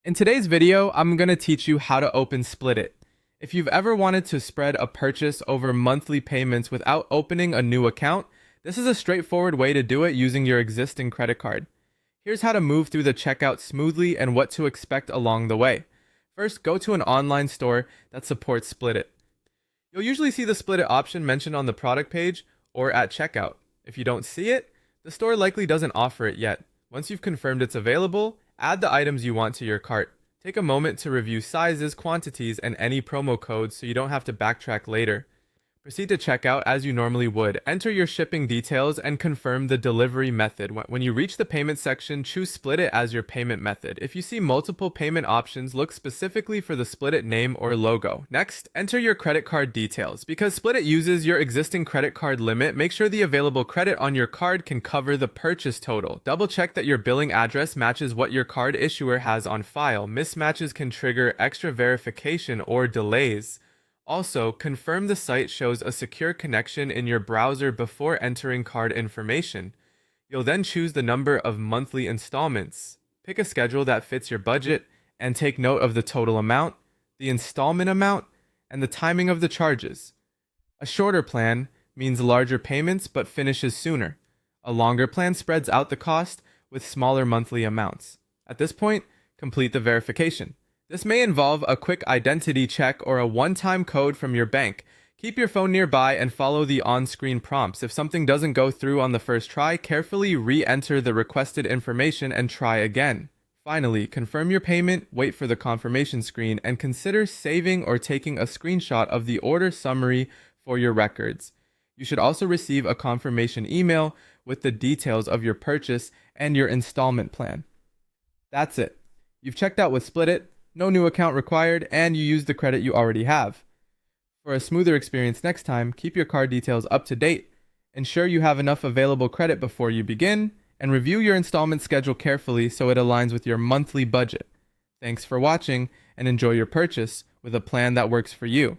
In today's video, I'm going to teach you how to open Splitit. If you've ever wanted to spread a purchase over monthly payments without opening a new account, this is a straightforward way to do it using your existing credit card. Here's how to move through the checkout smoothly and what to expect along the way. First, go to an online store that supports Splitit. You'll usually see the Splitit option mentioned on the product page or at checkout. If you don't see it, the store likely doesn't offer it yet. Once you've confirmed it's available, add the items you want to your cart. Take a moment to review sizes, quantities, and any promo codes so you don't have to backtrack later. Proceed to checkout as you normally would. Enter your shipping details and confirm the delivery method. When you reach the payment section, choose Splitit as your payment method. If you see multiple payment options, look specifically for the Splitit name or logo. Next, enter your credit card details. Because Splitit uses your existing credit card limit, make sure the available credit on your card can cover the purchase total. Double check that your billing address matches what your card issuer has on file. Mismatches can trigger extra verification or delays. Also, confirm the site shows a secure connection in your browser before entering card information. You'll then choose the number of monthly installments. Pick a schedule that fits your budget and take note of the total amount, the installment amount, and the timing of the charges. A shorter plan means larger payments but finishes sooner. A longer plan spreads out the cost with smaller monthly amounts. At this point, complete the verification. This may involve a quick identity check or a one-time code from your bank. Keep your phone nearby and follow the on-screen prompts. If something doesn't go through on the first try, carefully re-enter the requested information and try again. Finally, confirm your payment, wait for the confirmation screen, and consider saving or taking a screenshot of the order summary for your records. You should also receive a confirmation email with the details of your purchase and your installment plan. That's it. You've checked out with Splitit. No new account required, and you use the credit you already have. For a smoother experience next time, keep your card details up to date, ensure you have enough available credit before you begin, and review your installment schedule carefully so it aligns with your monthly budget. Thanks for watching, and enjoy your purchase with a plan that works for you.